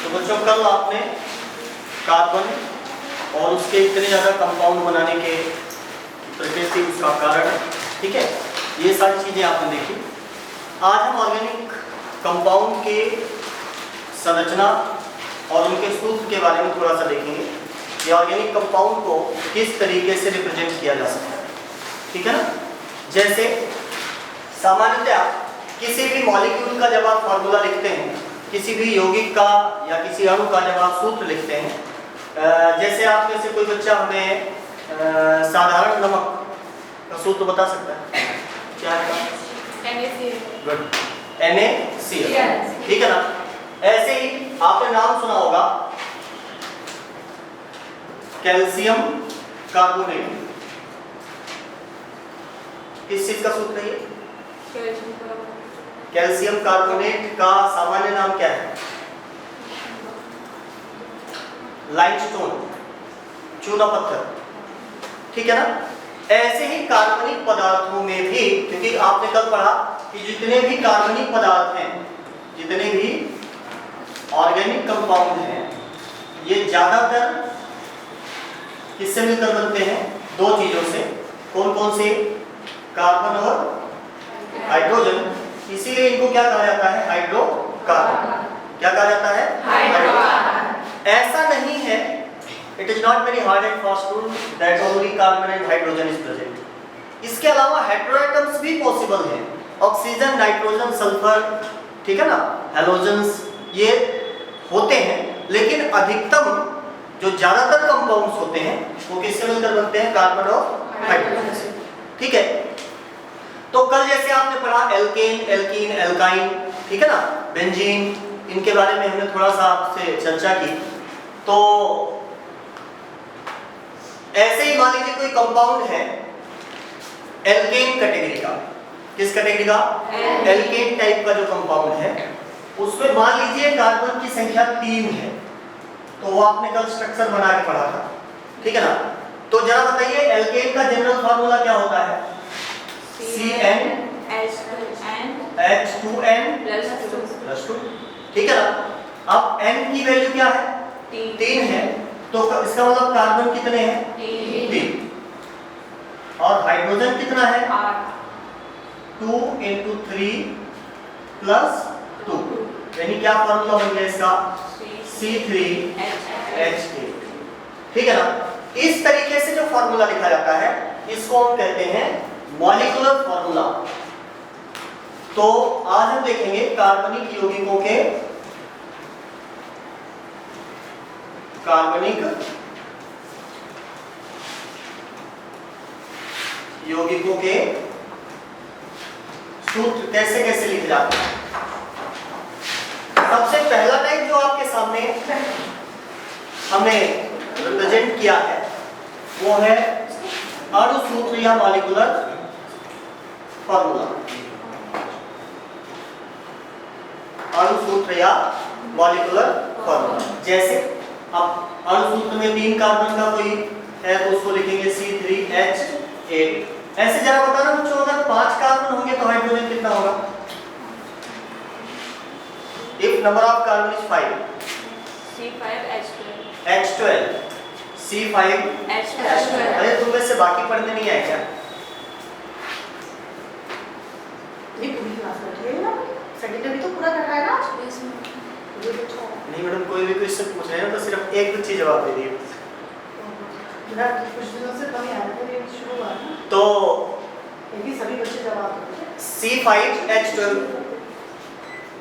तो बच्चों कल आपने कार्बन और उसके इतने ज़्यादा कंपाउंड बनाने के प्रकृति, उसका कारण, ठीक है, ये सारी चीज़ें आपने देखी। आज हम ऑर्गेनिक कंपाउंड के संरचना और उनके सूत्र के बारे में थोड़ा सा देखेंगे कि ऑर्गेनिक कंपाउंड को किस तरीके से रिप्रेजेंट किया जा सकता है, ठीक है ना। जैसे सामान्यतः किसी भी मॉलिक्यूल का जब आप फॉर्मूला लिखते हैं, किसी भी यौगिक का या किसी अणु का जब आप सूत्र लिखते हैं, जैसे आप में से कोई बच्चा हमें साधारण नमक का सूत्र बता सकता है? क्या है? गुड, NaCl, ठीक है ना। ऐसे ही आपने नाम सुना होगा कैल्शियम कार्बोनेट। किस चीज का सूत्र है ये? कैल्शियम कार्बोनेट का सामान्य नाम क्या है? लाइमस्टोन, चूना पत्थर, ठीक है ना। ऐसे ही कार्बनिक पदार्थों में भी, क्योंकि आपने कल पढ़ा कि जितने भी कार्बनिक पदार्थ हैं, जितने भी ऑर्गेनिक कंपाउंड हैं, ये ज्यादातर किससे मिलकर बनते हैं? दो चीजों से। कौन कौन से? कार्बन और हाइड्रोजन। इसीलिए इनको क्या कहा जाता है? हाइड्रोकार्बन। क्या कहा जाता है? हाइड्रोकार्बन। ऐसा नहीं है, it is not very hard and fast rule that only carbon and hydrogen is present. इसके अलावा हेटेरोएटम्स भी पॉसिबल हैं, ऑक्सीजन, नाइट्रोजन, सल्फर, ठीक है ना, हैलोजेंस, ये होते हैं। लेकिन अधिकतम जो ज्यादातर कंपाउंड्स होते हैं वो किससे मिलकर बनते हैं? कार्बन और हाइड्रोजन से, ठीक है। तो कल जैसे आपने पढ़ा एल्केन, एल्कीन, एल्काइन, ठीक है ना, बेंजीन, इनके बारे में हमने थोड़ा सा आपसे चर्चा की। तो ऐसे ही मान लीजिए कोई कंपाउंड है एल्केन कैटेगरी का। किस कैटेगरी का? एल्केन टाइप का जो कंपाउंड है, उसमें मान लीजिए कार्बन की संख्या 3 है। तो वो आपने कल स्ट्रक्चर बना के पढ़ा था, ठीक है ना। तो जरा बताइए एल्केन का जनरल फार्मूला क्या होता है? CnH2n+2, ठीक है ना। अब n की वैल्यू क्या है? 3 है। तो इसका मतलब कार्बन कितने हैं? 3। और हाइड्रोजन कितना है? 2 × 3 + 2, यानी क्या फार्मूला बन गया इसका? C3H8, ठीक है ना। इस तरीके से जो फार्मूला लिखा जाता है इसको हम कहते हैं मॉलिक्यूलर फार्मूला। तो आज हम देखेंगे कार्बनिक यौगिकों के सूत्र कैसे कैसे लिखे जाते हैं। सबसे पहला टाइप जो आपके सामने हमने रिप्रेजेंट किया है वो है अणुसूत्र या मॉलिक्यूलर फार्मूला। अणुसूत्र या मॉलिक्यूलर फार्मूला, जैसे अब अणुसूत्र में 3 कार्बन का कोई है तो उसको लिखेंगे C3H8। ऐसे जरा बताना बच्चों, अगर 5 कार्बन होंगे तो हाइड्रोजन कितना होगा? If number of carbon is 5, C5H12, C5H12। अरे तुम में से बाकी पढ़ने नहीं आए क्या? ये पूरी क्लास बैठी है ना, सेकेंडरी तो पूरा कर रहा है ना आज। नहीं मैडम, कोई भी क्वेश्चन पूछ रहे हैं तो सिर्फ एक दो चीज जवाब दे दिए। कुछ दिनों से कम आ रहे थे, शुरू हुआ ना, तो ये सभी बच्चे जवाब देते हैं। C5H12,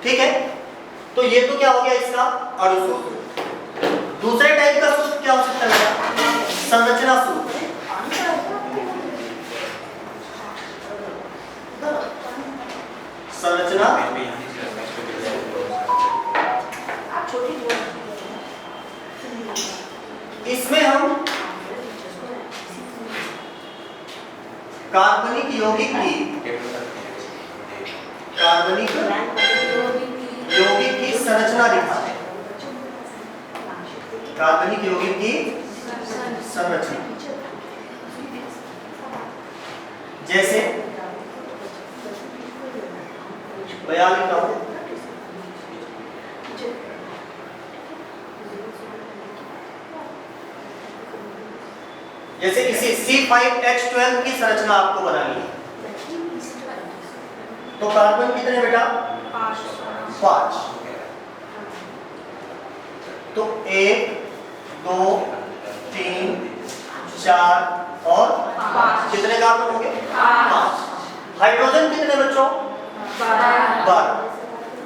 ठीक है। तो ये तो क्या हो गया इसका अणुसूत्र। दूसरे टाइप का सूत्र क्या हो सकता है? संरचना सूत्र। संरचना इसमें हम कार्बनिक यौगिक की संरचना दिखाते हैं। कार्बनिक यौगिक की संरचना, जैसे बयान लिखता हूं इसी C5H12 की संरचना आपको बनानी है। तो कार्बन कितने बेटा? 5। तो 1 2 3 4 और 5। कितने कार्बन होंगे? 5। हाइड्रोजन कितने बच्चों? 12।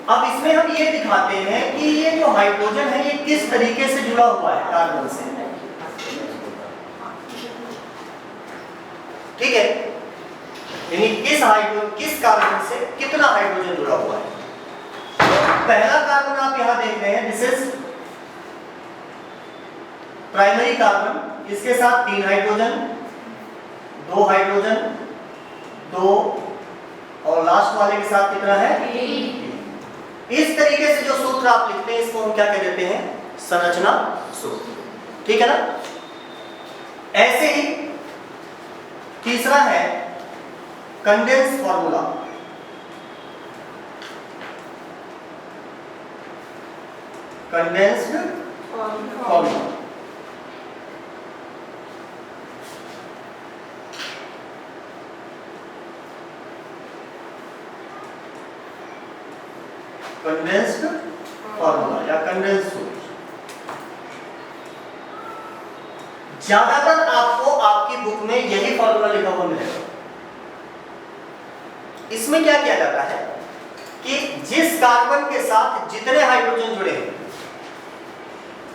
अब इसमें हम ये दिखाते हैं कि ये जो हाइड्रोजन है ये किस तरीके से जुड़ा हुआ है कार्बन से। ठीक है, यानी किस कार्बन से कितना हाइड्रोजन जुड़ा हुआ है। पहला कार्बन आप यहां देख रहे हैं, दिस इज प्राइमरी कार्बन। इसके साथ 3 हाइड्रोजन, 2 हाइड्रोजन, 2 और लास्ट वाले के साथ कितना है? 3। इस तरीके से जो सूत्र आप लिखते हैं इसको हम क्या कह देते हैं? संरचना सूत्र। ठीक है ना। ऐसे ही तीसरा है condense formula. Condensed formula. Condensed formula या कंडेंस सूत्र। ज्यादातर आपको आपकी बुक में यही फॉर्मूला लिखा हुआ मिलेगा। इसमें क्या किया जाता है कि जिस कार्बन के साथ जितने हाइड्रोजन जुड़े हैं,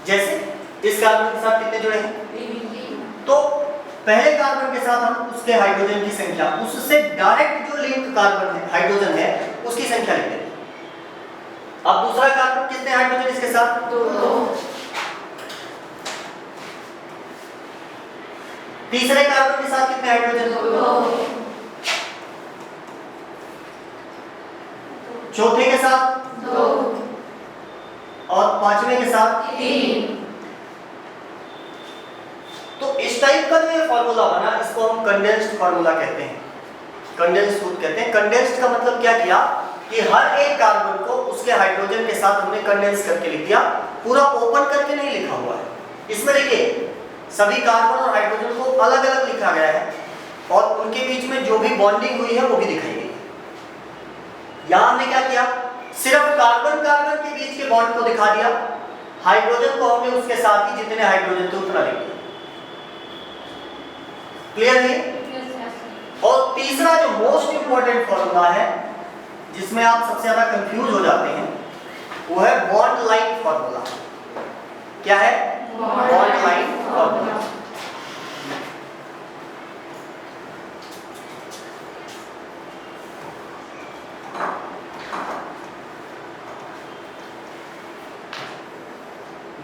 जैसे इस कार्बन के साथ कितने जुड़े हैं, तो पहले कार्बन के साथ हम उसके हाइड्रोजन की संख्या, उससे डायरेक्ट जो लिंक कार्बन है हाइड्रोजन है उसकी संख्या लिखते हैं। अब दूसरा कार्बन कितने हाइड्रोजन इसके साथ? 2। तीसरे कार्बन के साथ कितने हाइड्रोजन? 2। चौथे के साथ 2 और पांचवें के साथ 3। तो इस टाइप का जो ये फॉर्मूला बना इसको हम कंडेंस्ड फॉर्मूला कहते हैं, कंडेंस्ड सूत्र कहते हैं। कंडेंस्ड का मतलब क्या किया कि हर एक कार्बन को उसके हाइड्रोजन के साथ हमने कंडेंस करके लिख दिया, पूरा ओपन करके नहीं लिखा हुआ है। इसमें देखिए सभी कार्बन और हाइड्रोजन को अलग अलग लिखा गया है और उनके बीच में जो भी बॉन्डिंग हुई है वो भी दिखाई गई। यहां हमने क्या किया, सिर्फ कार्बन कार्बन के बीच के बॉन्ड को दिखा दिया, हाइड्रोजन को हमने उसके साथ ही जितने हाइड्रोजन थे उतना लिख दिया। क्लियर है? और तीसरा जो मोस्ट इंपॉर्टेंट फॉर्मूला है जिसमें आप सबसे ज्यादा कंफ्यूज हो जाते हैं वो है बॉन्ड लाइन फॉर्मूला। क्या है? Bond line formula.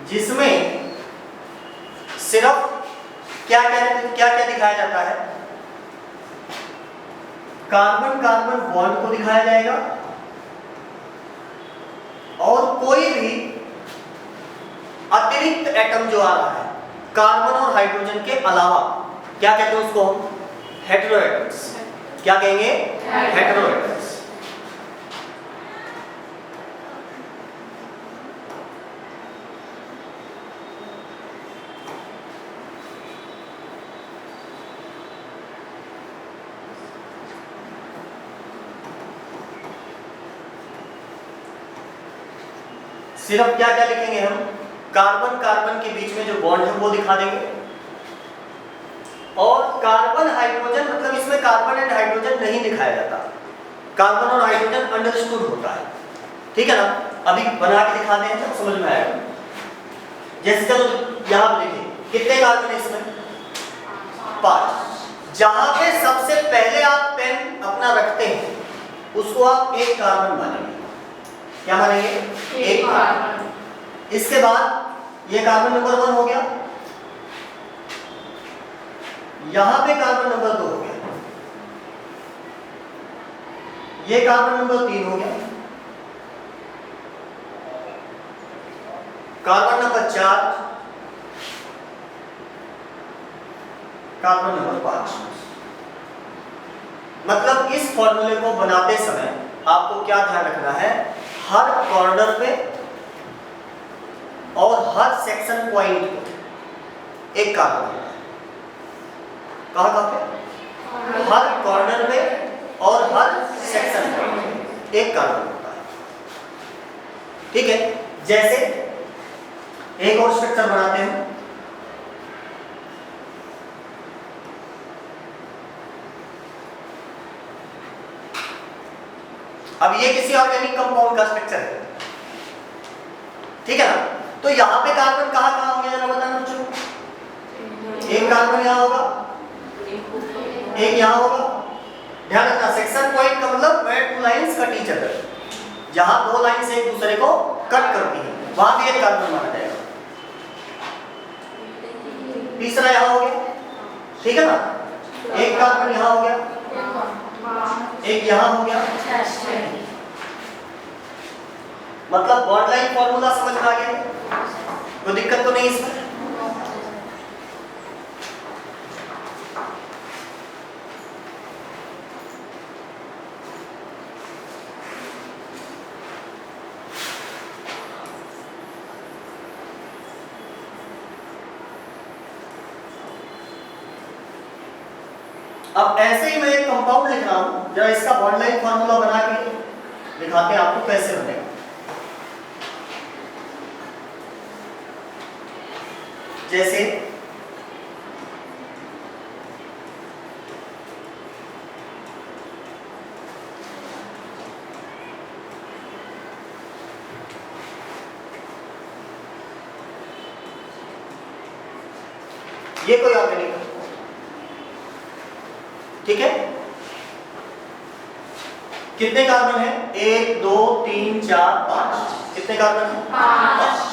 जिसमें सिर्फ क्या दिखाया जाता है, कार्बन कार्बन बॉन्ड को दिखाया जाएगा और कोई भी अतिरिक्त एटम जो आ रहा है कार्बन और हाइड्रोजन के अलावा, क्या कहते हैं उसको हम? Hetero atoms. क्या कहेंगे? Hetero atoms. सिर्फ क्या क्या लिखेंगे हम? कार्बन कार्बन के बीच में जो बॉन्ड है वो दिखा देंगे और कार्बन हाइड्रोजन, मतलब इसमें कार्बन एंड हाइड्रोजन नहीं दिखाया जाता, कार्बन और हाइड्रोजन अंडरस्टूड होता है। ठीक है ना। अभी बना के दिखाते हैं तो समझ में आएगा। जैसे चलो यहां पे देखिए कितने कार्बन है इसमें? 5। जहां पे सबसे पहले आप पेन अपना रखते हैं उसको आप एक कार्बन मानेंगे। क्या मानेंगे? एक कार्बन। इसके बाद ये कार्बन नंबर 1 हो गया, यहां पे कार्बन नंबर 2 हो गया, ये कार्बन नंबर 3 हो गया, कार्बन नंबर 4, कार्बन नंबर 5। मतलब इस फॉर्मूले को बनाते समय आपको क्या ध्यान रखना है, हर कॉर्नर पे और हर सेक्शन पॉइंट पे एक कार्बन है। कहाँ पे? हर कॉर्नर पे और हर सेक्शन पे एक कार्बन होता है। ठीक है, जैसे एक और स्ट्रक्चर बनाते हैं। अब ये किसी ऑर्गेनिक कंपाउंड का स्ट्रक्चर है, ठीक है ना? तो यहाँ पे कार्बन कहाँ कहाँ होंगे जरा बताना बच्चों। एक कार्बन यहाँ होगा, एक यहाँ होगा। ध्यान रखना, सेक्शन पॉइंट का मतलब where two lines cut each other, जहाँ दो लाइन से एक दूसरे को कट करती है वहां भी एक कार्बन माना जाएगा। तीसरा यहाँ हो गया, ठीक है ना? एक कार्बन यहाँ हो गया, एक यहाँ हो गया। मतलब बॉन्ड लाइन फॉर्मूला समझ में आ गया? कोई दिक्कत तो नहीं इसमें? अब ऐसे ही मैं एक कंपाउंड लिख रहा हूं, जरा इसका बॉन्ड लाइन फॉर्मूला बना के दिखाते हैं आपको कैसे बनेगा। जैसे ये कोई ऑर्गेनिक, ठीक है? कितने कार्बन है? 1 2 3 4 5। कितने कार्बन है? 5।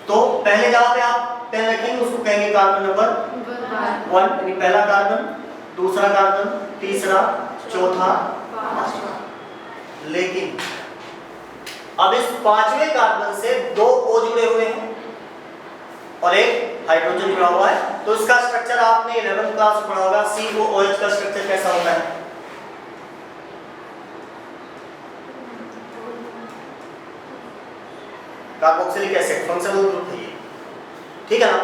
तो पहले जहां पे आप पेन रखेंगे उसको कहेंगे कार्बन नंबर 1, यानी पहला कार्बन, दूसरा कार्बन, तीसरा, चौथा, पांचवा। लेकिन अब इस पांचवें कार्बन से 2 O जुड़े हुए हैं और एक हाइड्रोजन जुड़ा हुआ है। तो इसका स्ट्रक्चर आपने 11th क्लास में पढ़ा होगा। COOH का स्ट्रक्चर कैसा होता है? कार्बोक्सिलिक एसिड फंक्शनल ग्रुप है ये, ठीक है ना?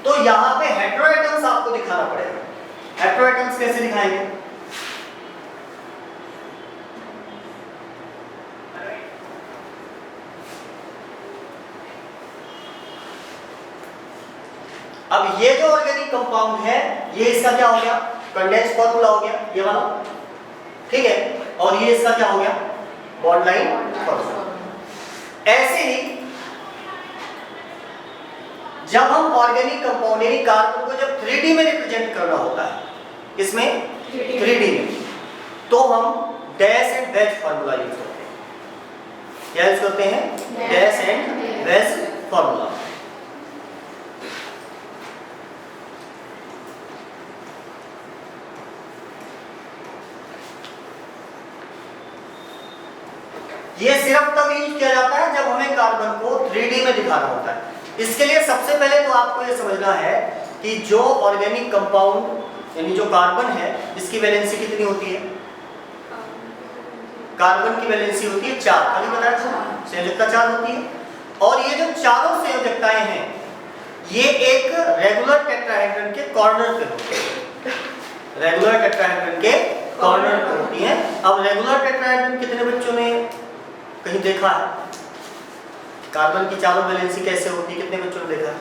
तो यहाँ पे हेटेरोएटम्स आपको दिखाना पड़ेगा। हेटेरोएटम्स कैसे दिखाएंगे? अब ये जो ऑर्गेनिक कंपाउंड है ये इसका क्या हो गया? कंडेंस फॉर्मूला हो गया ये वाला, ठीक है? और ये इसका क्या हो गया? Bond line formula. ऐसे ही जब हम ऑर्गेनिक कंपाउंड यानी कार्बन को जब 3D में रिप्रेजेंट करना होता है, इसमें 3D में, तो हम dash and veg formula use करते हैं। क्या यूज करते हैं? Dash and veg formula. ये सिर्फ तब यूज किया जाता है जब हमें कार्बन को 3D में दिखाना होता है। इसके लिए सबसे पहले तो आपको ये समझना है कि जो ऑर्गेनिक कंपाउंड यानी जो कार्बन है इसकी वैलेंसी कितनी होती है? कार्बन की वैलेंसी होती है 4, कभी बताया था, संयोजकता 4 होती है। और ये जो चारों संयोजकताएं हैं ये एक रेगुलर टेट्राहेड्रन के कॉर्नर पे होती है। रेगुलर टेट्राहेड्रन के कॉर्नर पे होती है। अब रेगुलर टेट्राहेड्रन कितने बच्चों ने कहीं देखा है? कार्बन की चारों वैलेंसी कैसे होती है, कितने बच्चों ने देखा है?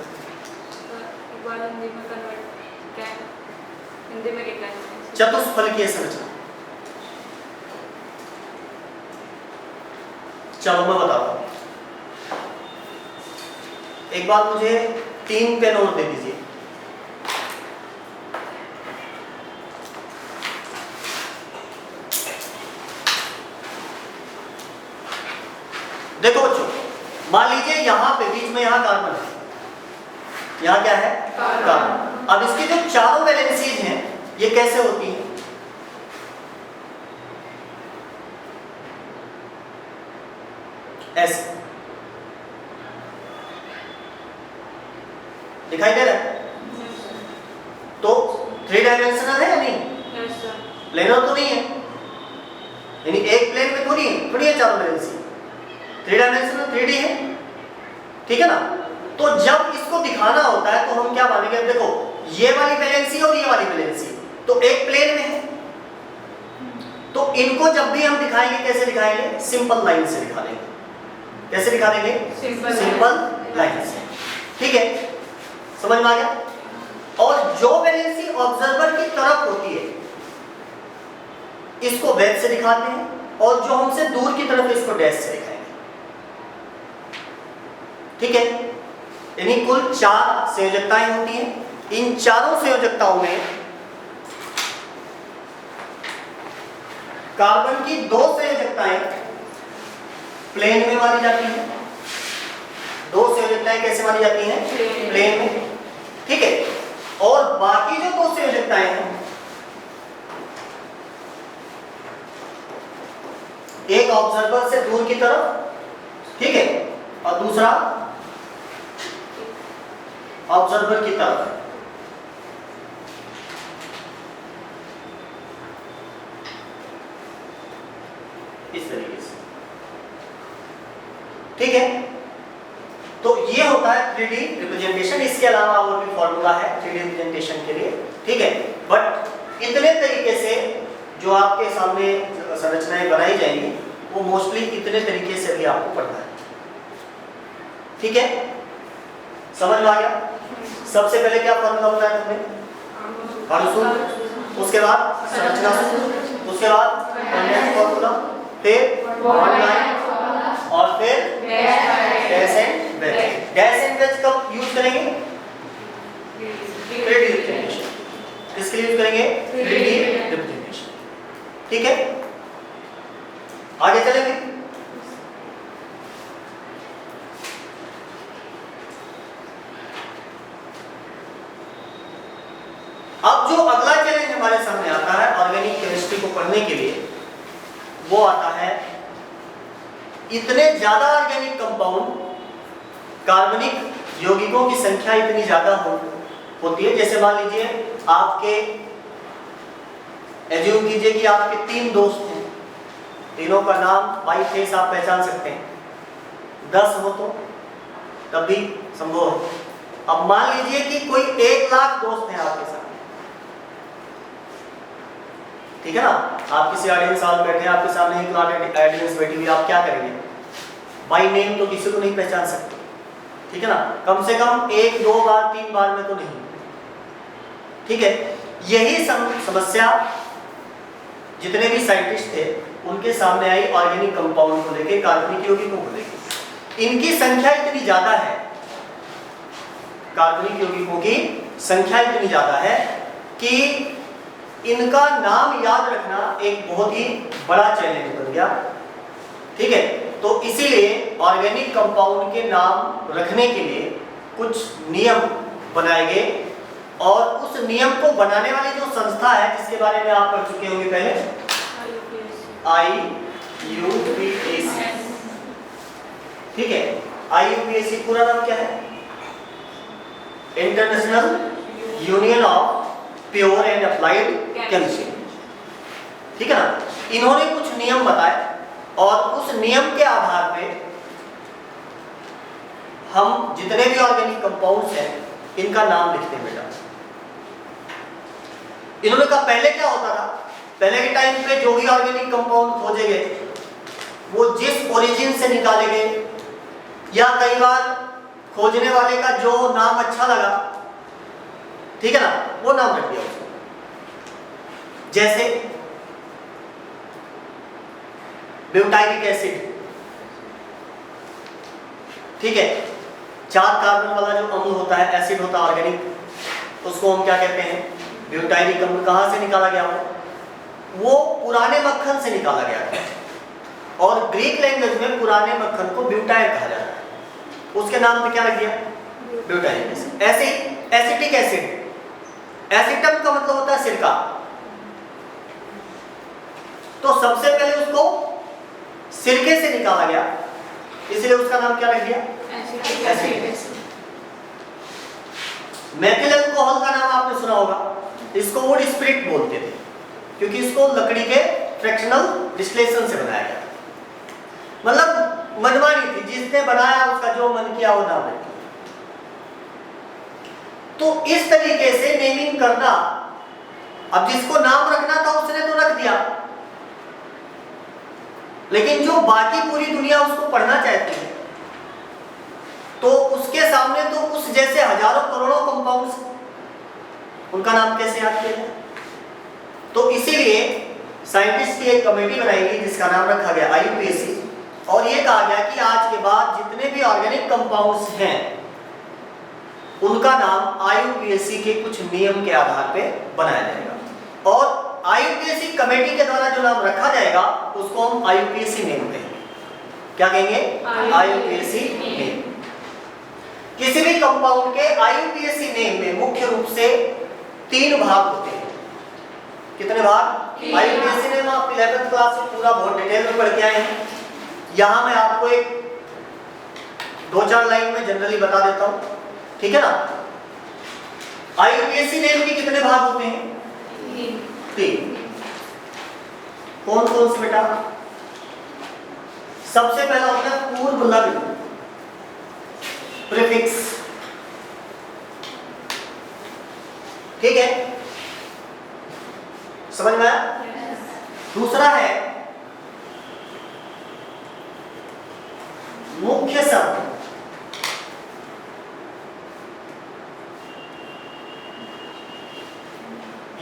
चतुष्फलकीय संरचना। चलो मैं बताता हूं। एक बार मुझे 3 पेन और दे दीजिए। देखो बच्चों, मान लीजिए यहाँ पे बीच में यहाँ कार्बन है, यहाँ क्या है? कार्बन। अब इसकी जो चारों वैलेंसीज हैं ये कैसे होती हैं? ऐसे दिखाई दे रहा है? तो 3 डायमेंशनल है या नहीं? प्लेनर तो नहीं है, यानी एक प्लेन में थोड़ी है चारों वैलेंसी। 3 डायमेंशनल 3D है, ठीक है ना? तो जब इसको दिखाना होता है तो हम क्या मानेंगे? देखो ये वाली वैलेंसी और ये वाली वैलेंसी तो एक प्लेन में है, तो इनको जब भी हम दिखाएंगे कैसे दिखाएंगे? सिंपल लाइन से दिखा देंगे। कैसे दिखा देंगे? सिंपल लाइन से। ठीक है, समझ में आ गया? और जो वैलेंसी ऑब्जर्वर की तरफ होती है इसको वेज से दिखाते हैं, और जो हमसे दूर की तरफ है इसको डैश से दिखाएंगे। ठीक है, यानी कुल 4 संयोजकताएं होती हैं। इन चारों संयोजकताओं में कार्बन की 2 संयोजकताएं प्लेन में मानी जाती हैं। 2 संयोजकताएं कैसे मानी जाती हैं? प्लेन में। ठीक है, और बाकी जो 2 संयोजकताएं हैं, एक ऑब्जर्वर से दूर की तरफ, ठीक है, और दूसरा ऑब्जर्वर की तरफ। इस तरीके से। ठीक है, तो ये होता है 3D रिप्रेजेंटेशन। इसके अलावा और भी फॉर्मूला है 3D रिप्रेजेंटेशन के लिए। ठीक है, बट इतने तरीके से जो आपके सामने संरचनाएं बनाई जाएंगी वो मोस्टली इतने तरीके से भी आपको पढ़ना है। ठीक है, समझ में आ गया? सबसे पहले क्या फॉर्मूला बताया तुमने? अणुसूत्र, उसके बाद संरचना सूत्र, उसके बाद कॉन्डेंस फॉर्मूला, फिर बॉन्ड लाइन, और फिर dash and wedge. Dash and wedge कब यूज करेंगे? 3D representation. किसके लिए यूज करेंगे? 3D representation. ठीक है, आगे चलेंगे। अब जो अगला चैलेंज हमारे सामने आता है ऑर्गेनिक केमिस्ट्री को पढ़ने के लिए, वो आता है इतने ज्यादा ऑर्गेनिक कंपाउंड, कार्बनिक यौगिकों की संख्या इतनी ज्यादा होती है। जैसे मान लीजिए आपके, एज्यूम कीजिए कि आपके 3 दोस्त हैं, तीनों का नाम बाई फेस आप पहचान सकते हैं। 10 हो तो तब भी संभव है। अब मान लीजिए कि कोई 1 लाख दोस्त हैं आपके साथ, ठीक है ना? आप किसी ऑडियंस साल बैठे हैं, आपके सामने 1 लाख ऑडियंस बैठी हुई, आप क्या करेंगे? बाई नेम तो किसी को नहीं पहचान सकते, ठीक है ना? कम से कम 1, 2 बार, 3 बार में तो नहीं। ठीक है, यही समस्या जितने भी साइंटिस्ट थे उनके सामने आई ऑर्गेनिक कंपाउंड को लेके, कार्बनिक यौगिकों को लेके। इनकी संख्या इतनी ज्यादा है, कार्बनिक यौगिकों की संख्या इतनी ज्यादा है कि इनका नाम याद रखना एक बहुत ही बड़ा चैलेंज बन गया। ठीक है, तो इसीलिए ऑर्गेनिक कंपाउंड के नाम रखने के लिए कुछ नियम बनाए गए, और उस नियम को बनाने वाली जो संस्था है जिसके बारे में आप पढ़ चुके होंगे पहले, IUPAC। ठीक है, IUPAC पूरा नाम क्या है? International union of pure and applied chemistry. ठीक है ना? इन्होंने कुछ नियम बताए, और उस नियम के आधार पे हम जितने भी ऑर्गेनिक कंपाउंड्स हैं इनका नाम लिखते हैं बेटा। इन्होंने कहा पहले क्या होता था, पहले के टाइम पे जो भी ऑर्गेनिक कंपाउंड खोजे गए वो जिस ओरिजिन से निकाले गए, या कई बार खोजने वाले का जो नाम अच्छा लगा, ठीक है ना, वो नाम रख दिया उसको। जैसे ब्यूटाइलिक एसिड, ठीक है, 4 कार्बन वाला जो अम्ल होता है, एसिड होता है ऑर्गेनिक, उसको हम क्या कहते हैं? ब्यूटाइलिक अम्ल। कहाँ से निकाला गया वो पुराने मक्खन से निकाला गया था, और ग्रीक लैंग्वेज में पुराने मक्खन को ब्यूटाइल कहा जाता है। उसके नाम पे क्या रख दिया? ब्यूटाइलिक एसिड। ऐसे ही एसिटिक एसिड, एसिटम का मतलब होता है सिरका, तो सबसे पहले उसको सिरके से निकाला गया, इसलिए उसका नाम क्या रख दिया? Acetic acid. मेथिल अल्कोहल का नाम आपने सुना होगा, इसको वुड स्पिरिट बोलते थे, क्योंकि इसको लकड़ी के फ्रैक्शनल डिस्टिलेशन से बनाया गया। मतलब मनमानी थी, जिसने बनाया उसका जो मन किया वो नाम रख दिया। तो इस तरीके से नेमिंग करना, अब जिसको नाम रखना था उसने तो रख दिया, लेकिन जो बाकी पूरी दुनिया उसको पढ़ना चाहती है तो उसके सामने तो उस जैसे हजारों करोड़ों कंपाउंड्स, उनका नाम कैसे याद किया जाए? तो इसीलिए साइंटिस्ट की एक कमेटी बनाई गई जिसका नाम रखा गया IUPAC, और ये कहा गया कि आज के बाद जितने भी ऑर्गेनिक कंपाउंड्स हैं उनका नाम IUPAC के कुछ नियम के आधार पे बनाया जाएगा, और IUPAC कमेटी के द्वारा जो नाम रखा जाएगा उसको हम IUPAC नेम कहेंगे। क्या कहेंगे? IUPAC name. किसी भी कंपाउंड के IUPAC नेम में मुख्य रूप से 3 भाग होते हैं। कितने भाग? IUPAC नेम आप 11th क्लास में पूरा बहुत डिटेल में पढ़ के आए हैं। यहां मैं आपको एक 2-4 लाइन में जनरली बता देता हूं, ठीक है ना? IUPAC नेम के कितने भाग होते हैं? 3। कौन कौन से बेटा? सबसे पहला होता है पूर्व लग्न, प्रीफिक्स, ठीक है, समझ में आया? दूसरा है मुख्य शब्द,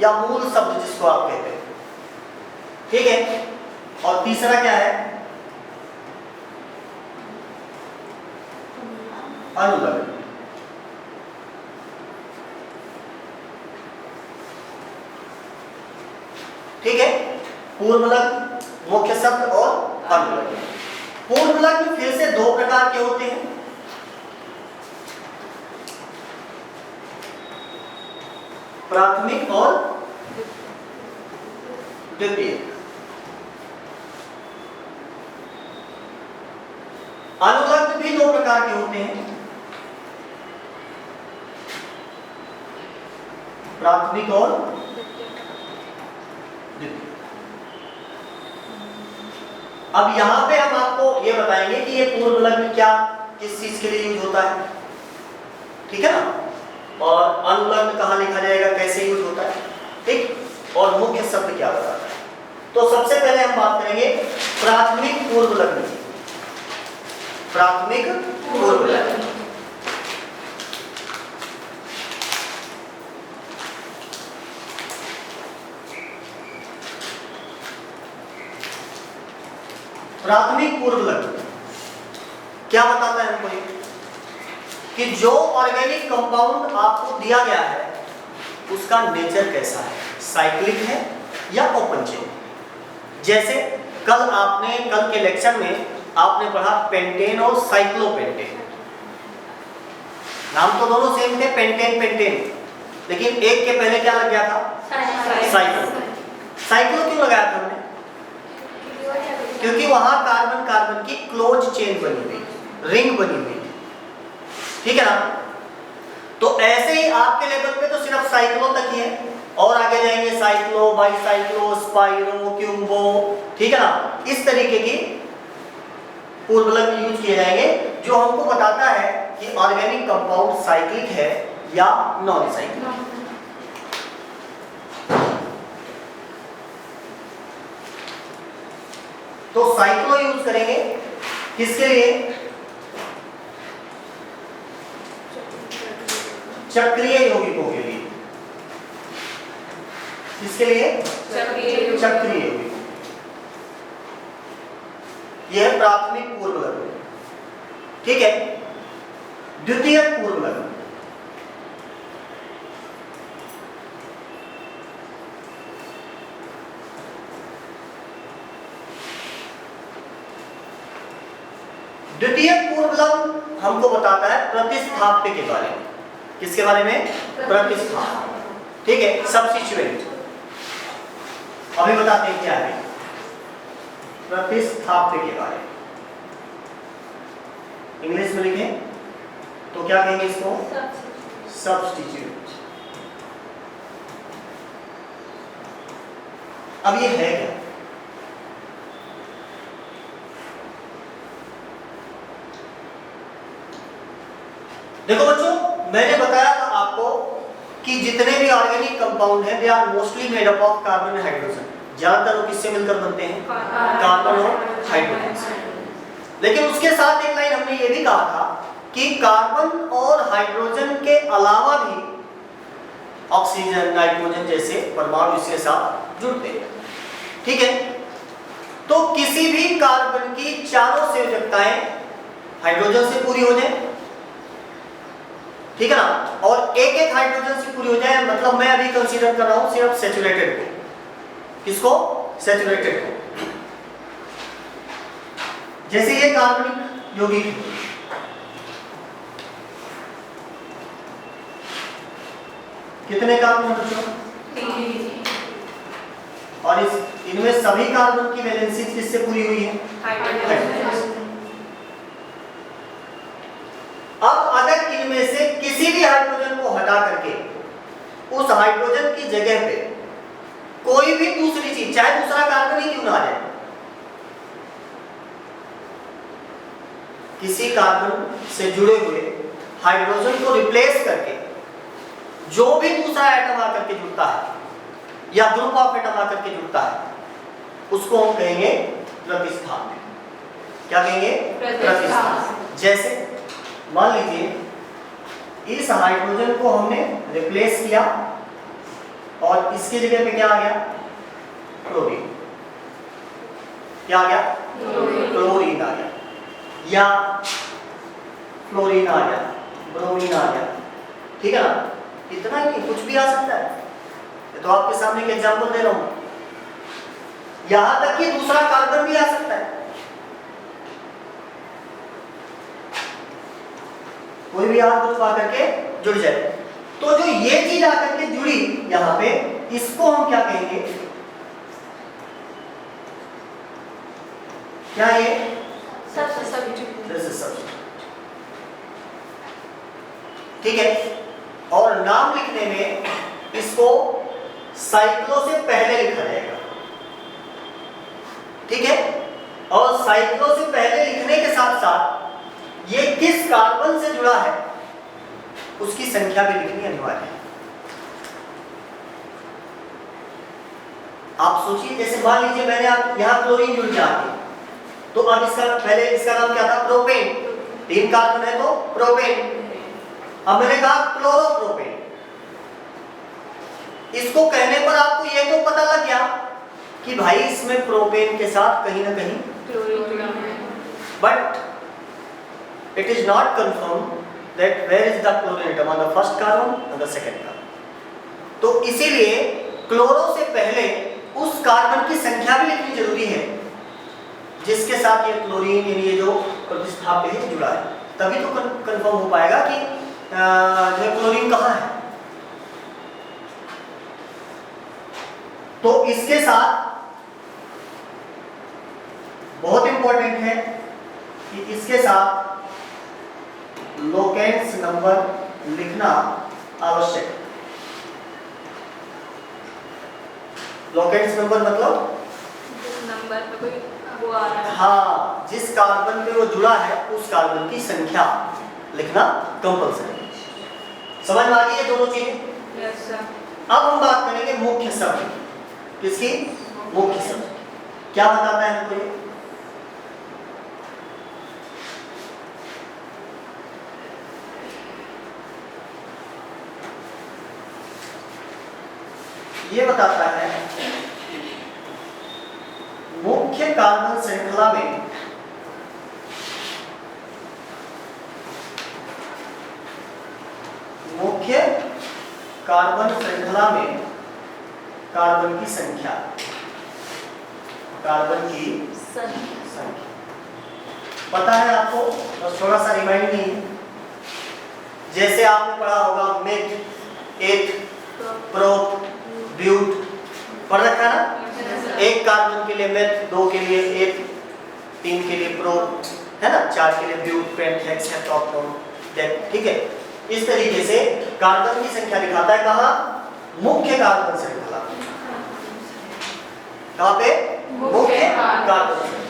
या मूल शब्द जिसको आप कहते हैं, ठीक है, और तीसरा क्या है? अनुलग्न। ठीक है, पूर्व लग्न, मुख्य शब्द और अनुलग्न। पूर्व लग्न फिर से 2 प्रकार के होते हैं, प्राथमिक और द्वितीय। अनुलग्न भी 2 प्रकार के होते हैं, प्राथमिक और द्वितीय। अब यहां पे हम आपको ये बताएंगे कि ये पूर्व लग्न क्या, किस चीज के लिए यूज होता है, ठीक है ना, और अनुलग्न कहां लिखा जाएगा, कैसे यूज होता है, ठीक, और मुख्य शब्द क्या बताता है। तो सबसे पहले हम बात करेंगे प्राथमिक पूर्व लग्न की। प्राथमिक पूर्व लग्न, प्राथमिक पूर्व लग्न क्या बताता है हमको? कि जो ऑर्गेनिक कंपाउंड आपको दिया गया है उसका नेचर कैसा है, साइक्लिक है या ओपन चेन। जैसे कल के लेक्चर में आपने पढ़ा पेंटेन और साइक्लोपेंटेन, नाम तो दोनों सेम थे, पेंटेन, लेकिन एक के पहले क्या लग गया था? साइक्लो। साइक्लो क्यों लगाया था हमने? क्योंकि वहां कार्बन कार्बन की क्लोज चेन बनी हुई, रिंग बनी हुई, ठीक है ना। तो ऐसे ही आपके लेवल पे तो सिर्फ साइक्लो तक ही है, और आगे जाएंगे साइक्लो, बाईसाइक्लो, स्पाइरो, क्यूम्बो, ठीक है ना। इस तरीके की पूर्व लग्न यूज किए जाएंगे जो हमको बताता है कि ऑर्गेनिक कंपाउंड साइक्लिक है या नॉन साइक्लिक। तो साइक्लो यूज करेंगे किसके लिए? चक्रीय यौगिकों के लिए। किसके लिए? चक्रीय यौगिक। यह प्राथमिक पूर्व लग्न, ठीक है। द्वितीय पूर्व लग्न, द्वितीय पूर्व लग्न हमको बताता है प्रतिस्थाप्य के बारे में। किसके बारे में? प्रतिस्थाप्य, ठीक है, सब्स्टिट्यूएंट। अभी बताते हैं क्या है प्रतिस्थाप्य के बारे में। इंग्लिश में लिखें तो क्या कहेंगे इसको? सब्स्टिट्यूट। अब ये है क्या? देखो बच्चों, मैंने बताया था आपको कि जितने भी ऑर्गेनिक कंपाउंड हैं they are mostly made up of carbon and hydrogen. ज्यादातर वो किससे मिलकर बनते हैं? कार्बन और हाइड्रोजन से। लेकिन उसके साथ एक लाइन हमने ये भी कहा था कि कार्बन और हाइड्रोजन के अलावा भी ऑक्सीजन, नाइट्रोजन जैसे परमाणु इसके साथ जुड़ते हैं। ठीक है, तो किसी भी कार्बन की चारों संयोजकताएं हाइड्रोजन से पूरी हो जाए, ठीक है ना, और एक एक हाइड्रोजन से पूरी हो जाए, मतलब मैं अभी कंसीडर कर रहा हूं सिर्फ सैचुरेटेड को। किसको? सैचुरेटेड को। जैसे ये कार्बनिक यौगिक है, कितने कार्बन है बच्चों? और इनमें सभी कार्बन की वैलेंसी किससे पूरी हुई है? हाइड्रोजन। अब अगर इनमें से किसी भी हाइड्रोजन को हटा करके उस हाइड्रोजन की जगह पे कोई भी दूसरी चीज, चाहे दूसरा कार्बन ही क्यों ना आ जाए, किसी कार्बन से जुड़े हुए हाइड्रोजन को रिप्लेस करके जो भी दूसरा एटम आकर के जुड़ता है या ग्रुप ऑफ एटम आकर के जुड़ता है, उसको हम कहेंगे प्रतिस्थापन। क्या कहेंगे? प्रतिस्थापन। जैसे मान लीजिए इस हाइड्रोजन को हमने रिप्लेस किया और इसकी जगह पे क्या आ गया? क्लोरीन। क्या आ गया? क्लोरीन आ गया, या फ्लोरीन आ गया, ब्रोमीन आ गया। ठीक है ना? इतना ही नहीं, कुछ भी आ सकता है। तो आपके सामने एक एग्जांपल दे रहा हूं, यहां तक कि दूसरा कार्बन भी आ सकता है, कोई भी आर ग्रुप आकर के जुड़ जाए। तो जो ये चीज आकर के जुड़ी यहां पे, इसको हम क्या कहेंगे? क्या ये? सब्स्टिट्यूट। ठीक है, और नाम लिखने में इसको साइक्लो से पहले लिखा जाएगा। ठीक है, और साइक्लो से पहले लिखने के साथ साथ ये किस कार्बन से जुड़ा है उसकी संख्या भी लिखनी अनिवार्य है। आप सोचिए, जैसे मान लीजिए मैंने आप यहां क्लोरीन जुड़ जाती, तो अब इसका पहले इसका नाम क्या था? प्रोपेन। 3 कार्बन है तो प्रोपेन। अब मैंने कहा क्लोरोप्रोपेन। इसको कहने पर आपको ये तो पता लग गया कि भाई इसमें प्रोपेन के साथ कहीं ना कहीं क्लोरीन जुड़ा है, but it is not confirm that where is the chlorine atom, on the first carbon और द सेकंड कार्बन। तो इसीलिए क्लोरो से पहले उस कार्बन की संख्या भी लिखनी जरूरी है जिसके साथ ये क्लोरीन, ये जो प्रतिस्थाप्य है जुड़ा है, तभी तो कंफर्म हो पाएगा कि जो क्लोरीन कहाँ है। तो इसके साथ बहुत इंपॉर्टेंट है कि इसके साथ लोकेंस नंबर लिखना आवश्यक है। लोकेंस नंबर मतलब नंबर पे कोई वो आ रहा है, हाँ, जिस कार्बन पे वो जुड़ा है उस कार्बन की संख्या लिखना कंपल्सरी। समझ में आ गई ये दोनों चीजें? Yes sir. अब हम बात करेंगे मुख्य शब्द। किसकी? मुख्य शब्द। क्या बताता है हमको ये? ये बताता है मुख्य कार्बन श्रृंखला में मुख्य कार्बन श्रृंखला में कार्बन की संख्या, कार्बन की संख्या पता है आपको? बस थोड़ा सा रिमाइंड नहीं है। जैसे आपने पढ़ा होगा मेथ, एथ, प्रोप, ब्यूट, पढ़ रखा है ना? एक कार्बन के लिए मेथ, 2 के लिए एथ, 3 के लिए प्रोप, है ना, 4 के लिए ब्यूट, पेंट, हेक्स, हेप्टोन, डेक। ठीक है, इस तरीके से कार्बन की संख्या दिखाता है। कहाँ? मुख्य कार्बन श्रृंखला। कहाँ पे? मुख्य कार्बन।